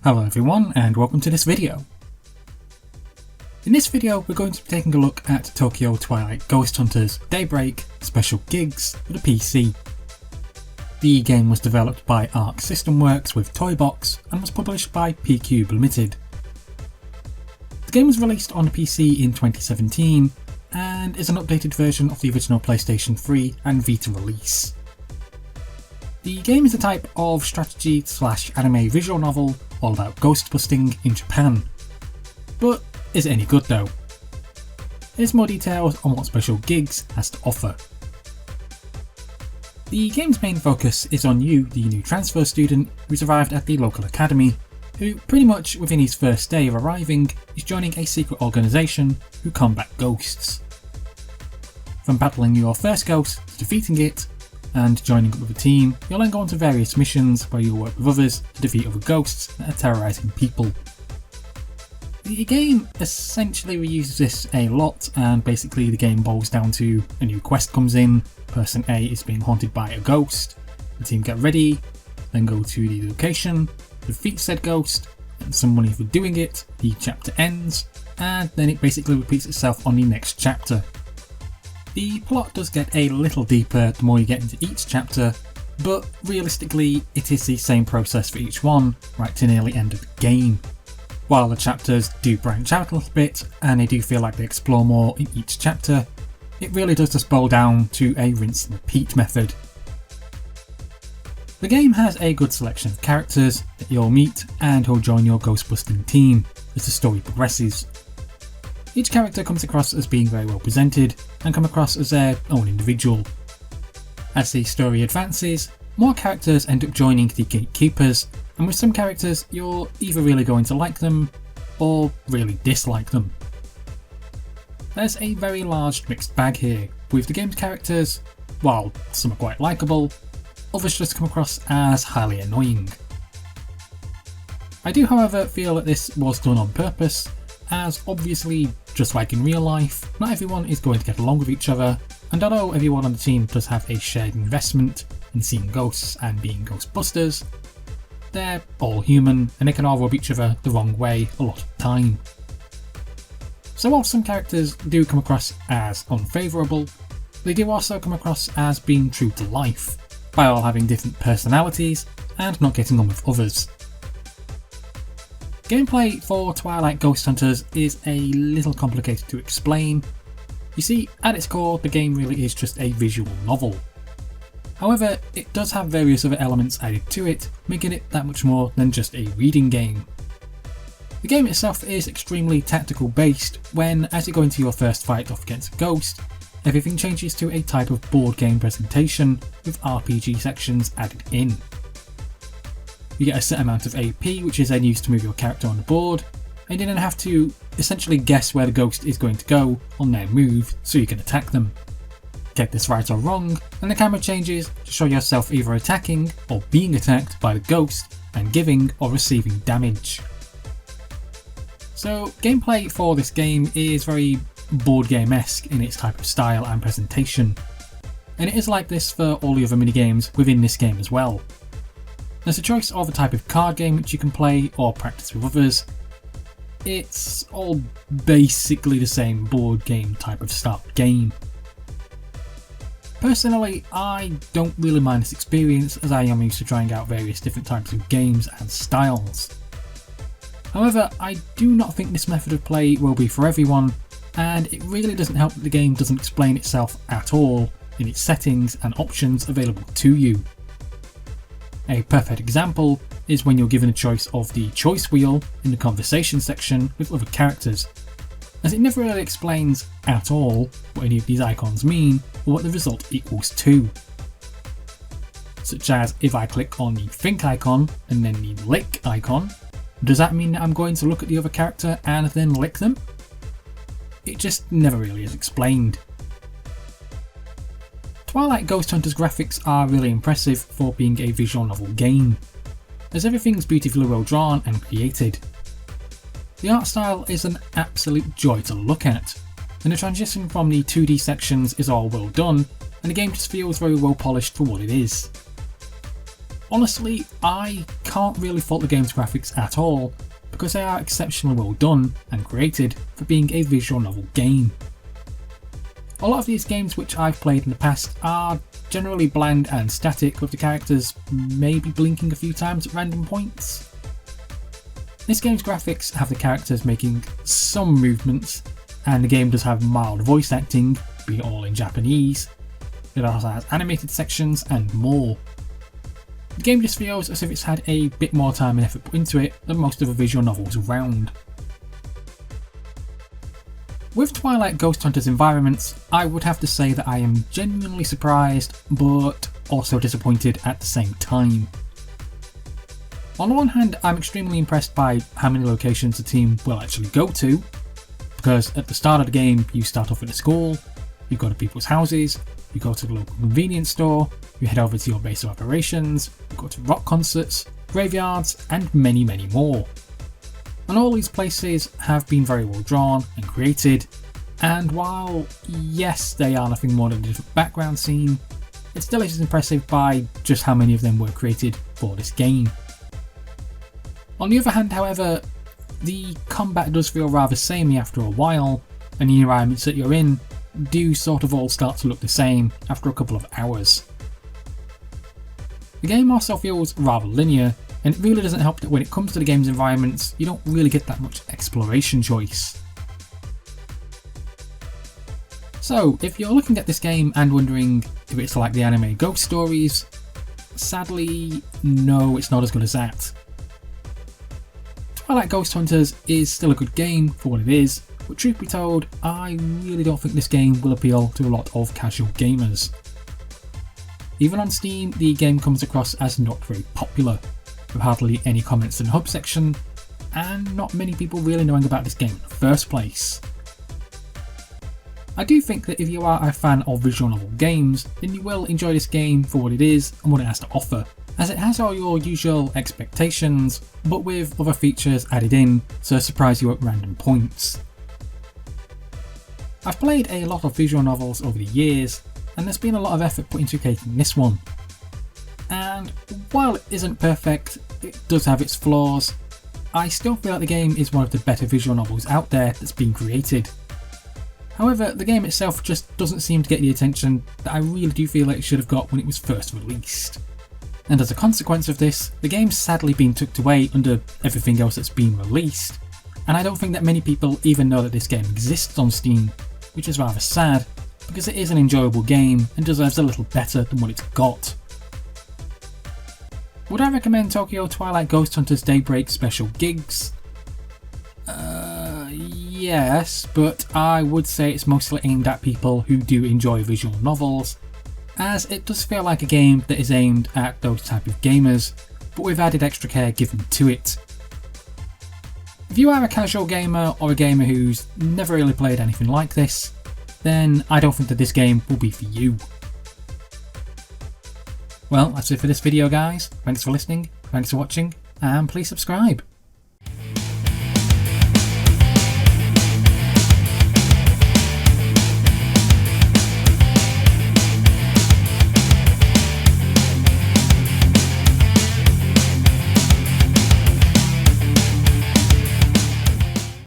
Hello everyone and welcome to this video. In this video we're going to be taking a look at Tokyo Twilight Ghost Hunters Daybreak Special Gigs for the PC. The game was developed by Arc System Works with Toybox and was published by P-Cube Limited. The game was released on the PC in 2017 and is an updated version of the original PlayStation 3 and Vita release. The game is a type of strategy/anime visual novel all about ghost busting in Japan. But is it any good though? Here's more details on what Special Gigs has to offer. The game's main focus is on you, the new transfer student who's arrived at the local academy, who pretty much within his first day of arriving is joining a secret organisation who combat ghosts. From battling your first ghost to defeating it, and joining up with a team, you'll then go on to various missions where you'll work with others to defeat other ghosts that are terrorising people. The game essentially reuses this a lot, and basically the game boils down to a new quest comes in, person A is being haunted by a ghost, the team get ready, then go to the location, defeat said ghost, and some money for doing it, the chapter ends, and then it basically repeats itself on the next chapter. The plot does get a little deeper the more you get into each chapter, but realistically it is the same process for each one, right to nearly end of the game. While the chapters do branch out a little bit, and they do feel like they explore more in each chapter, it really does just boil down to a rinse and repeat method. The game has a good selection of characters that you'll meet and who'll join your ghost busting team as the story progresses. Each character comes across as being very well presented and come across as their own individual. As the story advances, more characters end up joining the gatekeepers, and with some characters you're either really going to like them or really dislike them. There's a very large mixed bag here, with the game's characters, while some are quite likeable, others just come across as highly annoying. I do however feel that this was done on purpose, as obviously, just like in real life, not everyone is going to get along with each other, and although everyone on the team does have a shared investment in seeing ghosts and being ghostbusters, they're all human and they can all rub each other the wrong way a lot of the time. So while some characters do come across as unfavourable, they do also come across as being true to life, by all having different personalities and not getting on with others. Gameplay for Twilight Ghost Hunters is a little complicated to explain. You see, at its core the game really is just a visual novel. However, it does have various other elements added to it, making it that much more than just a reading game. The game itself is extremely tactical based when, as you go into your first fight off against a ghost, everything changes to a type of board game presentation with RPG sections added in. You get a set amount of AP which is then used to move your character on the board, and you then have to essentially guess where the ghost is going to go on their move so you can attack them. Get this right or wrong, and the camera changes to show yourself either attacking or being attacked by the ghost and giving or receiving damage. So gameplay for this game is very board game-esque in its type of style and presentation, and it is like this for all the other minigames within this game as well. There's a choice of a type of card game which you can play or practice with others. It's all basically the same board game type of style game. Personally, I don't really mind this experience as I am used to trying out various different types of games and styles. However, I do not think this method of play will be for everyone, and it really doesn't help that the game doesn't explain itself at all in its settings and options available to you. A perfect example is when you're given a choice of the choice wheel in the conversation section with other characters, as it never really explains at all what any of these icons mean or what the result equals to. Such as if I click on the think icon and then the lick icon, does that mean that I'm going to look at the other character and then lick them? It just never really is explained. Twilight Ghost Hunters graphics are really impressive for being a visual novel game, as everything's beautifully well drawn and created. The art style is an absolute joy to look at, and the transition from the 2D sections is all well done, and the game just feels very well polished for what it is. Honestly, I can't really fault the game's graphics at all, because they are exceptionally well done and created for being a visual novel game. A lot of these games which I've played in the past are generally bland and static, with the characters maybe blinking a few times at random points. This game's graphics have the characters making some movements, and the game does have mild voice acting, be it all in Japanese. It also has animated sections and more. The game just feels as if it's had a bit more time and effort put into it than most of the visual novels around. With Twilight Ghost Hunter's environments, I would have to say that I am genuinely surprised, but also disappointed at the same time. On the one hand, I'm extremely impressed by how many locations the team will actually go to, because at the start of the game you start off at a school, you go to people's houses, you go to the local convenience store, you head over to your base of operations, you go to rock concerts, graveyards, and many more. And all these places have been very well drawn and created, and while yes they are nothing more than a different background scene, it still is impressive by just how many of them were created for this game. On the other hand, however, the combat does feel rather samey after a while, and the environments that you're in do sort of all start to look the same after a couple of hours. The game also feels rather linear, and it really doesn't help that when it comes to the game's environments, you don't really get that much exploration choice. So, if you're looking at this game and wondering if it's like the anime Ghost Stories, sadly, no, it's not as good as that. Twilight Ghost Hunters is still a good game for what it is, but truth be told, I really don't think this game will appeal to a lot of casual gamers. Even on Steam, the game comes across as not very popular, with hardly any comments in the hub section, and not many people really knowing about this game in the first place. I do think that if you are a fan of visual novel games, then you will enjoy this game for what it is and what it has to offer, as it has all your usual expectations, but with other features added in to surprise you at random points. I've played a lot of visual novels over the years, and there's been a lot of effort put into creating this one. And while it isn't perfect, it does have its flaws, I still feel like the game is one of the better visual novels out there that's been created. However, the game itself just doesn't seem to get the attention that I really do feel like it should have got when it was first released. And as a consequence of this, the game's sadly been tucked away under everything else that's been released, and I don't think that many people even know that this game exists on Steam, which is rather sad, because it is an enjoyable game and deserves a little better than what it's got. Would I recommend Tokyo Twilight Ghost Hunters Daybreak special gigs? Yes, but I would say it's mostly aimed at people who do enjoy visual novels, as it does feel like a game that is aimed at those type of gamers, but with added extra care given to it. If you are a casual gamer or a gamer who's never really played anything like this, then I don't think that this game will be for you. Well, that's it for this video guys, thanks for listening, thanks for watching, and please subscribe.